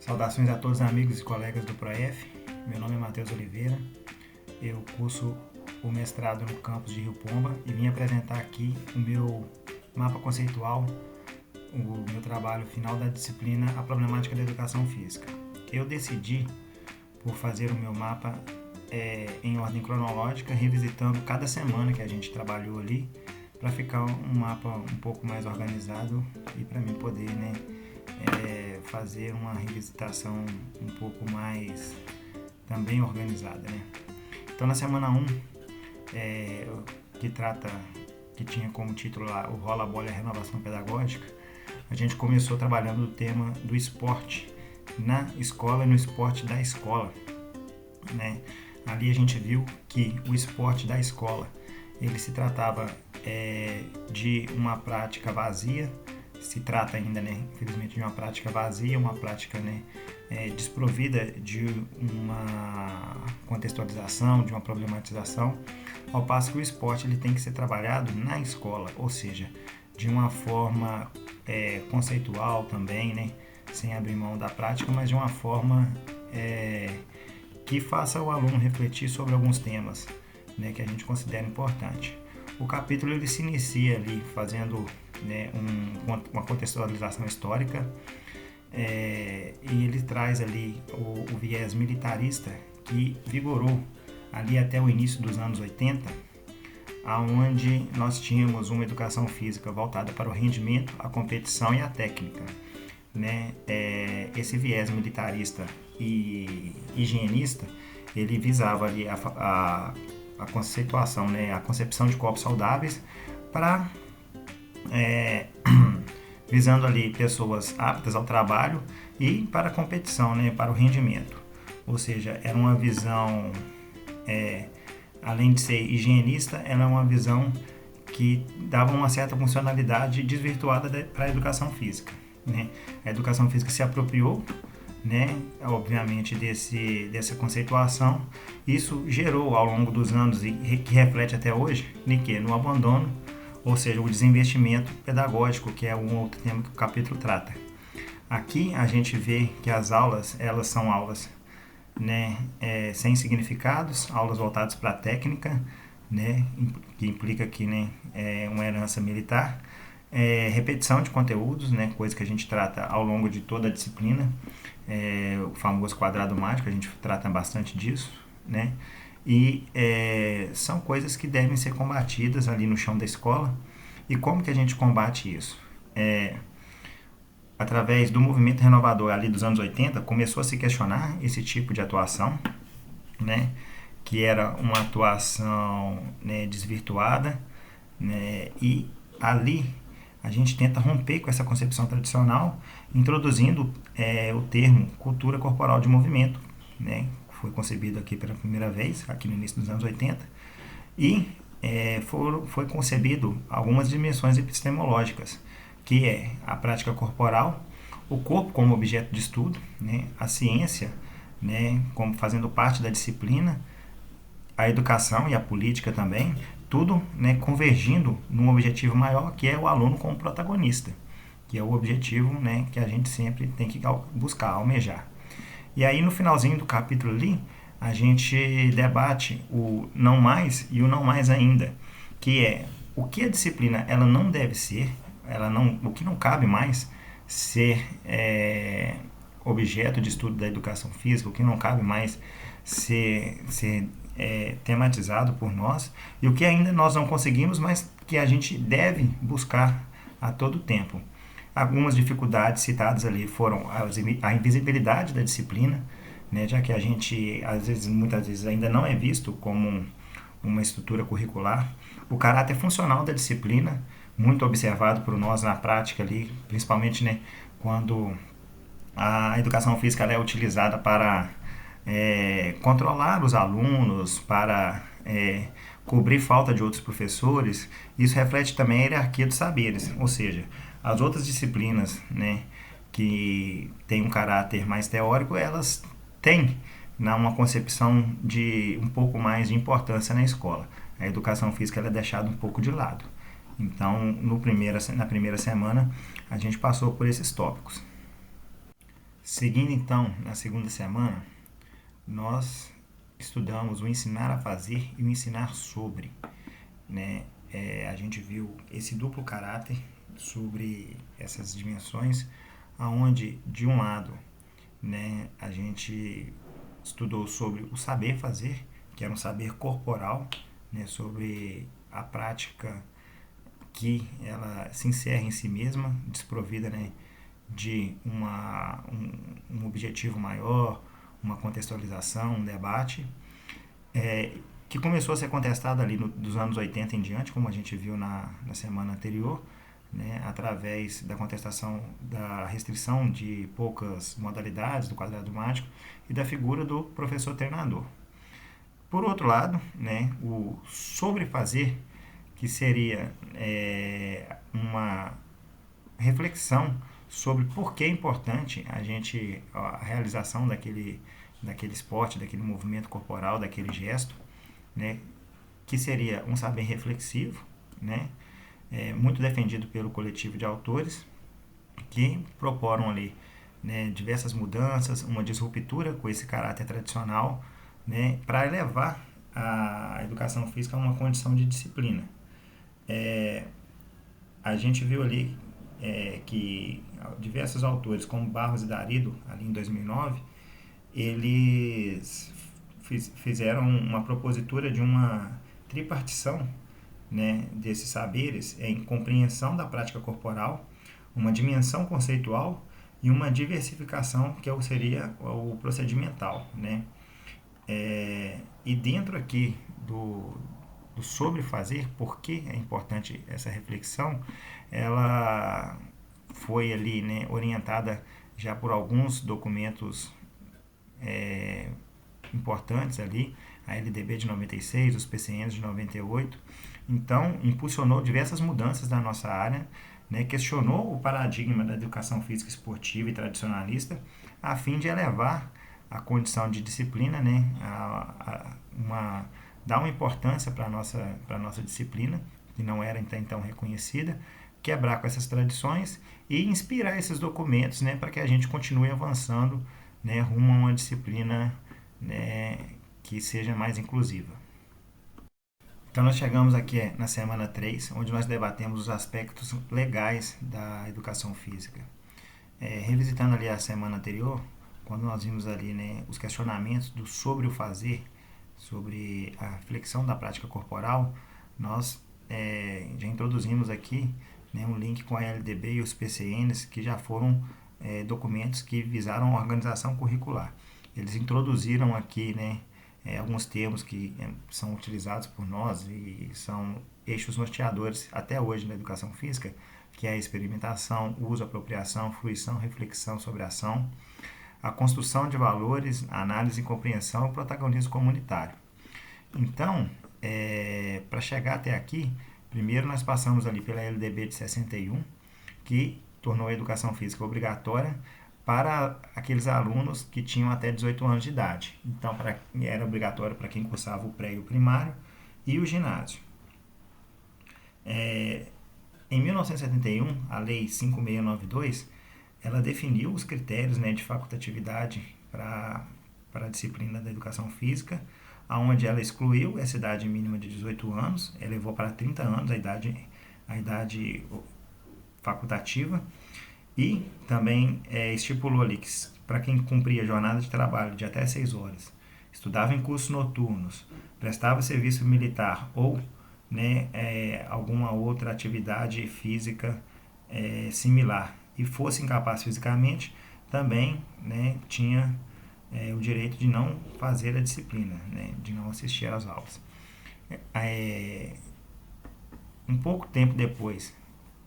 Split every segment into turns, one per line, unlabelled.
Saudações a todos os amigos e colegas do ProF. Meu nome é Matheus Oliveira. Eu curso o mestrado no campus de Rio Pomba e vim apresentar aqui o meu mapa conceitual, o meu trabalho final da disciplina A Problemática da Educação Física. Eu decidi por fazer o meu mapa em ordem cronológica, revisitando cada semana que a gente trabalhou ali, para ficar um mapa um pouco mais organizado e para mim poder fazer uma revisitação um pouco mais também organizada. Então, na semana 1, que tinha como título lá o Rola Bola e a Renovação Pedagógica, a gente começou trabalhando o tema do esporte na escola e no esporte da escola. Ali a gente viu que o esporte da escola ele se tratava de uma prática vazia, se trata ainda, infelizmente, de uma prática vazia, uma prática desprovida de uma contextualização, de uma problematização, ao passo que o esporte ele tem que ser trabalhado na escola, ou seja, de uma forma conceitual também, sem abrir mão da prática, mas de uma forma que faça o aluno refletir sobre alguns temas que a gente considera importante. O capítulo ele se inicia ali fazendo uma contextualização histórica e ele traz ali o viés militarista que vigorou ali até o início dos anos 80, onde nós tínhamos uma educação física voltada para o rendimento, a competição e a técnica. Esse viés militarista e higienista ele visava ali a conceituação, a concepção de corpos saudáveis para visando ali pessoas aptas ao trabalho e para a competição, para o rendimento. Ou seja, era uma visão, além de ser higienista, era uma visão que dava uma certa funcionalidade desvirtuada para a educação física. A educação física se apropriou, obviamente, dessa conceituação. Isso gerou ao longo dos anos e que reflete até hoje no abandono, ou seja, o desinvestimento pedagógico, que é um outro tema que o capítulo trata. Aqui a gente vê que as aulas, elas são aulas sem significados, aulas voltadas para a técnica, que implica aqui uma herança militar, repetição de conteúdos, coisa que a gente trata ao longo de toda a disciplina, o famoso quadrado mágico, a gente trata bastante disso, e são coisas que devem ser combatidas ali no chão da escola. E como que a gente combate isso? Através do movimento renovador ali dos anos 80, começou a se questionar esse tipo de atuação, que era uma atuação desvirtuada, e ali a gente tenta romper com essa concepção tradicional, introduzindo o termo cultura corporal de movimento, foi concebido aqui pela primeira vez, aqui no início dos anos 80, e foi concebido algumas dimensões epistemológicas, que é a prática corporal, o corpo como objeto de estudo, a ciência como fazendo parte da disciplina, a educação e a política também, tudo convergindo num objetivo maior, que é o aluno como protagonista, que é o objetivo que a gente sempre tem que buscar, almejar. E aí no finalzinho do capítulo ali, a gente debate o não mais e o não mais ainda, que é o que a disciplina ela não deve ser, o que não cabe mais ser objeto de estudo da educação física, o que não cabe mais ser tematizado por nós, e o que ainda nós não conseguimos, mas que a gente deve buscar a todo tempo. Algumas dificuldades citadas ali foram a invisibilidade da disciplina, já que a gente, muitas vezes, ainda não é visto como uma estrutura curricular. O caráter funcional da disciplina, muito observado por nós na prática ali, principalmente quando a educação física ela é utilizada para controlar os alunos, para cobrir falta de outros professores. Isso reflete também a hierarquia dos saberes, ou seja, as outras disciplinas que têm um caráter mais teórico, elas têm uma concepção de um pouco mais de importância na escola. A educação física ela é deixada um pouco de lado. Então, na primeira semana, a gente passou por esses tópicos. Seguindo então na segunda semana, nós estudamos o ensinar a fazer e o ensinar sobre, né? A gente viu esse duplo caráter sobre essas dimensões, aonde de um lado, né, a gente estudou sobre o saber fazer, que era um saber corporal, né, sobre a prática que ela se encerra em si mesma, desprovida, né, de um objetivo maior, uma contextualização, um debate, é, que começou a ser contestado ali dos anos 80 em diante, como a gente viu na semana anterior, né, através da contestação da restrição de poucas modalidades do quadrado mágico e da figura do professor treinador. Por outro lado, né, o sobrefazer, que seria uma reflexão sobre por que é importante a realização daquele esporte, daquele movimento corporal, daquele gesto, né, que seria um saber reflexivo, né, muito defendido pelo coletivo de autores, que proporam ali, né, diversas mudanças, uma disruptura com esse caráter tradicional, né, para elevar a educação física a uma condição de disciplina. A gente viu ali que diversos autores, como Barros e Darido, ali em 2009, eles fizeram uma propositura de uma tripartição, né, desses saberes em compreensão da prática corporal, uma dimensão conceitual e uma diversificação que seria o procedimental, né? E dentro aqui do sobre fazer, por que é importante essa reflexão, ela foi ali, né, orientada já por alguns documentos importantes ali, a LDB de 96, os PCNs de 98. Então, impulsionou diversas mudanças da nossa área, né, questionou o paradigma da educação física esportiva e tradicionalista, a fim de elevar a condição de disciplina, né, dar uma importância para a nossa disciplina, que não era até então reconhecida, quebrar com essas tradições e inspirar esses documentos, né, para que a gente continue avançando, né, rumo a uma disciplina, né, que seja mais inclusiva. Então nós chegamos aqui na semana 3, onde nós debatemos os aspectos legais da educação física. Revisitando ali a semana anterior, quando nós vimos ali, né, os questionamentos do sobre o fazer, sobre a flexão da prática corporal, nós já introduzimos aqui, né, um link com a LDB e os PCNs, que já foram documentos que visaram a organização curricular. Eles introduziram aqui, né, alguns termos que são utilizados por nós e são eixos norteadores até hoje na educação física, que é a experimentação, uso, apropriação, fruição, reflexão sobre ação, a construção de valores, análise e compreensão e o protagonismo comunitário. Então, para chegar até aqui, primeiro nós passamos ali pela LDB de 61, que tornou a educação física obrigatória para aqueles alunos que tinham até 18 anos de idade. Então, era obrigatório para quem cursava o pré e o primário e o ginásio. Em 1971, a Lei 5692, ela definiu os critérios, né, de facultatividade para a disciplina da educação física, onde ela excluiu essa idade mínima de 18 anos, elevou para 30 anos a idade facultativa, e também estipulou ali que para quem cumpria jornada de trabalho de até 6 horas, estudava em cursos noturnos, prestava serviço militar ou, né, alguma outra atividade física similar e fosse incapaz fisicamente, também, né, tinha o direito de não fazer a disciplina, né, de não assistir às aulas. Um pouco tempo depois,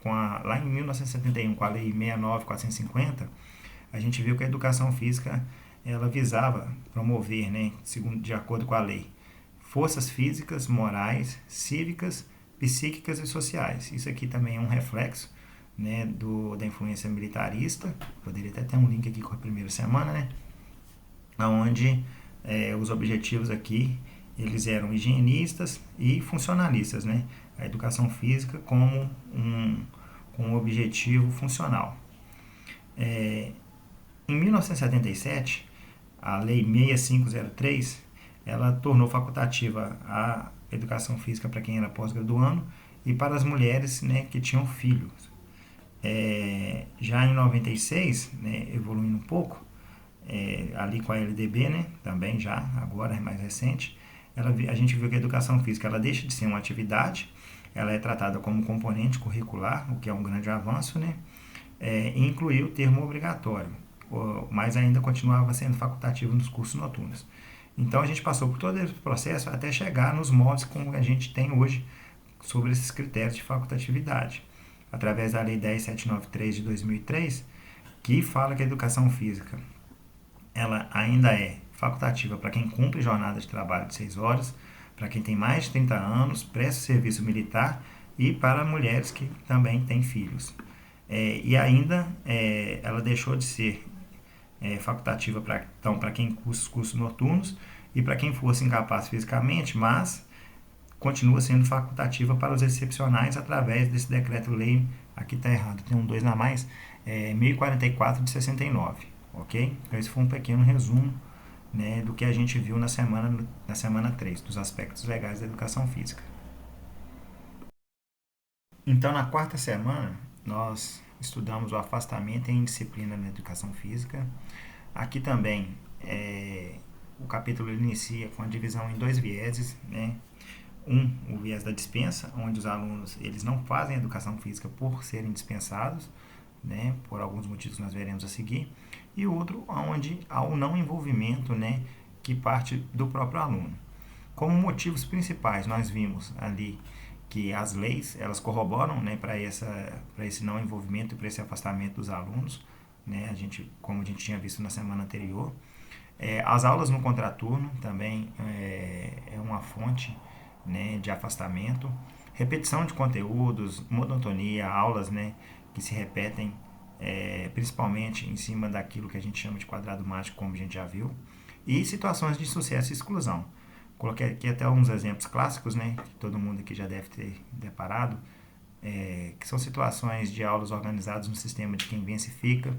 lá em 1971, com a Lei 69450, a gente viu que a educação física ela visava promover, né, de acordo com a lei, forças físicas, morais, cívicas, psíquicas e sociais. Isso aqui também é um reflexo, né, da influência militarista. Poderia até ter um link aqui com a primeira semana, né, onde os objetivos aqui eles eram higienistas e funcionalistas, né? A educação física com um objetivo funcional. Em 1977, a Lei 6503, ela tornou facultativa a educação física para quem era pós-graduando e para as mulheres, né, que tinham filhos. Já em 96, né, evoluindo um pouco, ali com a LDB, né, também já, agora é mais recente, a gente viu que a educação física ela deixa de ser uma atividade, ela é tratada como componente curricular, o que é um grande avanço, né, e incluir o termo obrigatório, mas ainda continuava sendo facultativo nos cursos noturnos. Então a gente passou por todo esse processo até chegar nos moldes como a gente tem hoje sobre esses critérios de facultatividade, através da Lei 10.793 de 2003, que fala que a educação física ela ainda é facultativa para quem cumpre jornada de trabalho de 6 horas, para quem tem mais de 30 anos, presta serviço militar e para mulheres que também têm filhos. E ainda ela deixou de ser facultativa para quem cursa os cursos noturnos e para quem fosse incapaz fisicamente, mas continua sendo facultativa para os excepcionais através desse decreto-lei, aqui está errado, tem um 2 na mais, 1044 de 69, ok? Então esse foi um pequeno resumo, né, do que a gente viu na semana 3, dos aspectos legais da educação física. Então na quarta semana, nós estudamos o afastamento e a indisciplina na educação física. Aqui também o capítulo inicia com a divisão em dois vieses, né? O viés da dispensa, onde os alunos eles não fazem educação física por serem dispensados, né, por alguns motivos que nós veremos a seguir, e outro onde há o não envolvimento, né, que parte do próprio aluno. Como motivos principais, nós vimos ali que as leis elas corroboram, né, para esse não envolvimento e para esse afastamento dos alunos, né, como a gente tinha visto na semana anterior. As aulas no contraturno também é uma fonte, né, de afastamento, repetição de conteúdos, monotonia, aulas, né, que se repetem principalmente em cima daquilo que a gente chama de quadrado mágico, como a gente já viu, e situações de sucesso e exclusão. Coloquei aqui até alguns exemplos clássicos, né, que todo mundo aqui já deve ter deparado, que são situações de aulas organizadas no sistema de quem vence fica,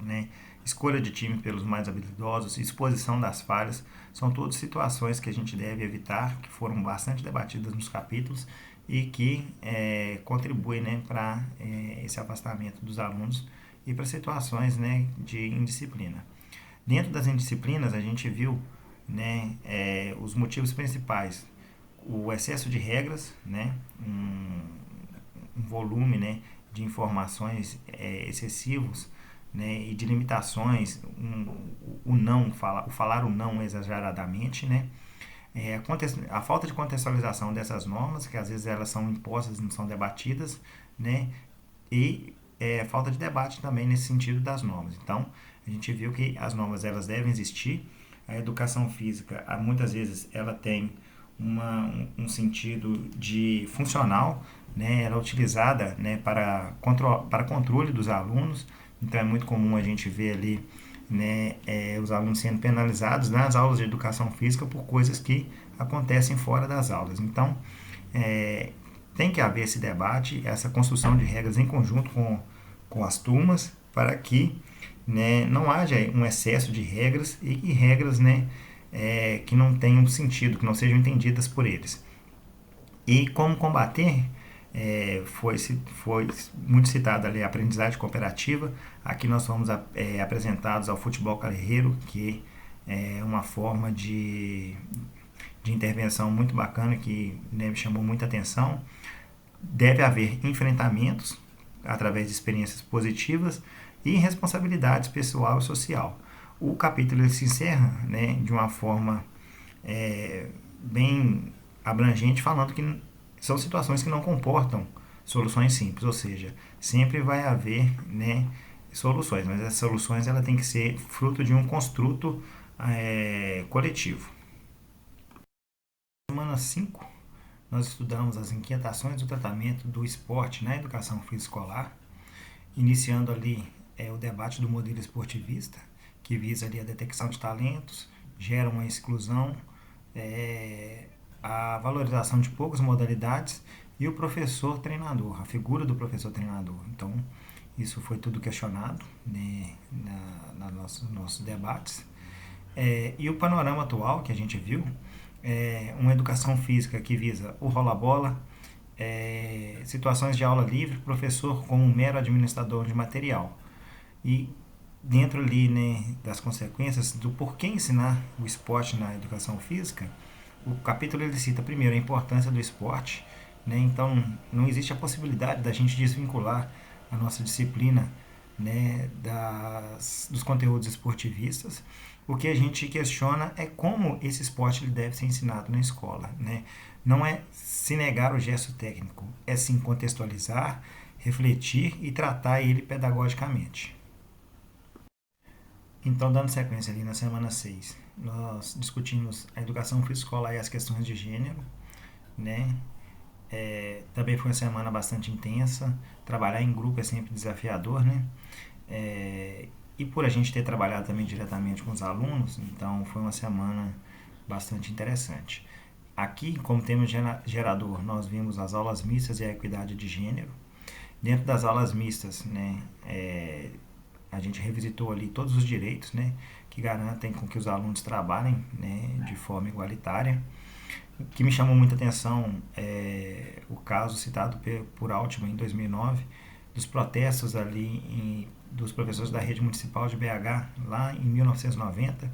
né, escolha de time pelos mais habilidosos, exposição das falhas, são todas situações que a gente deve evitar, que foram bastante debatidas nos capítulos e que contribuem, né, para esse afastamento dos alunos e para situações, né, de indisciplina. Dentro das indisciplinas, a gente viu, né, os motivos principais: o excesso de regras, né, um volume, né, de informações excessivos, né, e de limitações, o falar o não exageradamente, né, a falta de contextualização dessas normas, que às vezes elas são impostas e não são debatidas, né, e falta de debate também nesse sentido das normas. Então, a gente viu que as normas elas devem existir. A educação física, muitas vezes, ela tem um sentido de funcional, né, ela é utilizada, né, para controle dos alunos. Então é muito comum a gente ver ali, né, os alunos sendo penalizados nas aulas de educação física por coisas que acontecem fora das aulas. Então tem que haver esse debate, essa construção de regras em conjunto com as turmas, para que, né, não haja um excesso de regras e regras, né, que não tenham sentido, que não sejam entendidas por eles. E como combater? Foi muito citada ali a aprendizagem cooperativa. Aqui nós fomos apresentados ao futebol carreiro, que é uma forma de intervenção muito bacana que, né, me chamou muita atenção. Deve haver enfrentamentos através de experiências positivas e responsabilidades pessoal e social. O capítulo ele se encerra, né, de uma forma bem abrangente, falando que são situações que não comportam soluções simples, ou seja, sempre vai haver, né, soluções, mas essas soluções ela tem que ser fruto de um construto coletivo. Na semana 5, nós estudamos as inquietações do tratamento do esporte na educação física escolar, iniciando ali o debate do modelo esportivista, que visa ali a detecção de talentos, gera uma exclusão, a valorização de poucas modalidades e o professor treinador, a figura do professor treinador. Então, Isso foi tudo questionado, né, nossos debates. E o panorama atual que a gente viu é uma educação física que visa o rola-bola, situações de aula livre, professor como um mero administrador de material. E dentro ali, né, das consequências do porquê ensinar o esporte na educação física, o capítulo ele cita primeiro a importância do esporte, né? Então não existe a possibilidade da gente desvincular a nossa disciplina, né, dos conteúdos esportivistas. O que a gente questiona é como esse esporte ele deve ser ensinado na escola, né? Não é se negar o gesto técnico, é sim contextualizar, refletir e tratar ele pedagogicamente. Então, dando sequência ali na semana 6, nós discutimos a educação escolar e as questões de gênero, né? Também foi uma semana bastante intensa. Trabalhar em grupo é sempre desafiador, né? E por a gente ter trabalhado também diretamente com os alunos, então foi uma semana bastante interessante. Aqui, como tema gerador, nós vimos as aulas mistas e a equidade de gênero. Dentro das aulas mistas, né, a gente revisitou ali todos os direitos, né, que garantem com que os alunos trabalhem, né, de forma igualitária. O que me chamou muita atenção é o caso citado por Altman em 2009, dos protestos ali dos professores da rede municipal de BH, lá em 1990,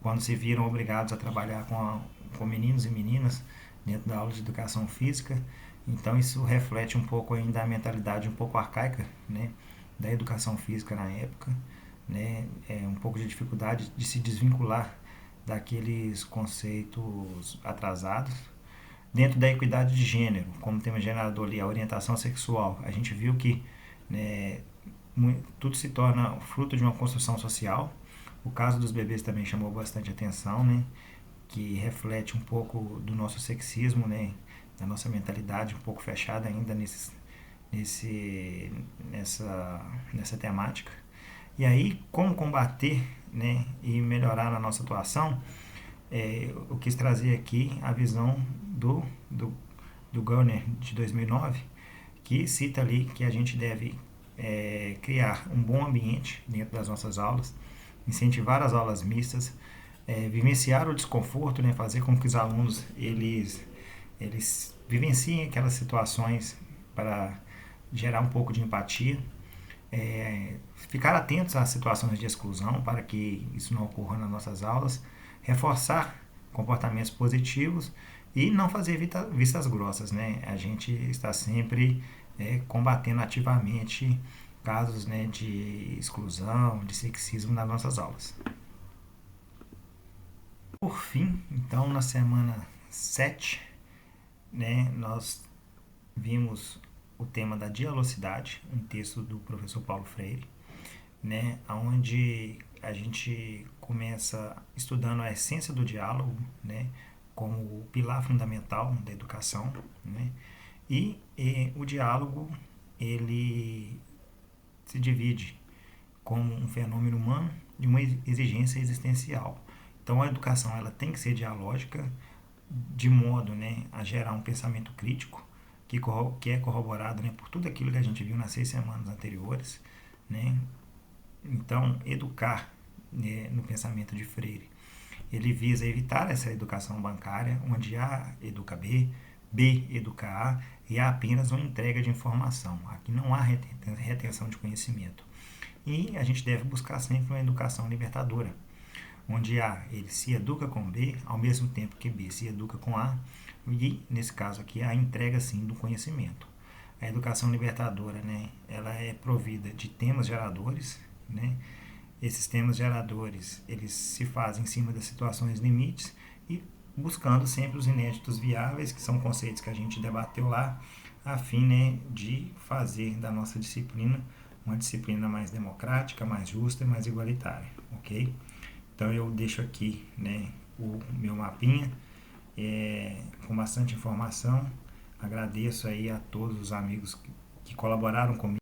quando se viram obrigados a trabalhar com meninos e meninas dentro da aula de educação física. Então isso reflete um pouco ainda a mentalidade um pouco arcaica, né, da educação física na época, né, um pouco de dificuldade de se desvincular daqueles conceitos atrasados. Dentro da equidade de gênero, como tema gerador ali, a orientação sexual, a gente viu que, né, tudo se torna fruto de uma construção social. O caso dos bebês também chamou bastante atenção, né, que reflete um pouco do nosso sexismo, né, da nossa mentalidade um pouco fechada ainda nessa temática. E aí, como combater, né, e melhorar a nossa atuação, eu quis trazer aqui a visão do Garner de 2009, que cita ali que a gente deve criar um bom ambiente dentro das nossas aulas, incentivar as aulas mistas, vivenciar o desconforto, né, fazer com que os alunos eles vivenciem aquelas situações para gerar um pouco de empatia, ficar atentos às situações de exclusão para que isso não ocorra nas nossas aulas, reforçar comportamentos positivos e não fazer vistas grossas, né? A gente está sempre combatendo ativamente casos, né, de exclusão, de sexismo nas nossas aulas. Por fim, então, na semana 7, né, nós vimos o tema da dialogicidade, um texto do professor Paulo Freire, né, onde a gente começa estudando a essência do diálogo, né, como o pilar fundamental da educação, né, e o diálogo ele se divide como um fenômeno humano de uma exigência existencial. Então a educação ela tem que ser dialógica de modo, né, a gerar um pensamento crítico que é corroborado, né, por tudo aquilo que a gente viu nas 6 semanas anteriores, né? Então educar, né, no pensamento de Freire ele visa evitar essa educação bancária onde A educa B, B educa A e há apenas uma entrega de informação. Aqui não há retenção de conhecimento. E a gente deve buscar sempre uma educação libertadora, onde A ele se educa com B, ao mesmo tempo que B se educa com A, e nesse caso aqui a entrega sim do conhecimento. A educação libertadora, né, ela é provida de temas geradores, né? Esses temas geradores eles se fazem em cima das situações limites e buscando sempre os inéditos viáveis, que são conceitos que a gente debateu lá, a fim, né, de fazer da nossa disciplina uma disciplina mais democrática, mais justa e mais igualitária, ok? Então eu deixo aqui, né, o meu mapinha com bastante informação. Agradeço aí a todos os amigos que colaboraram comigo.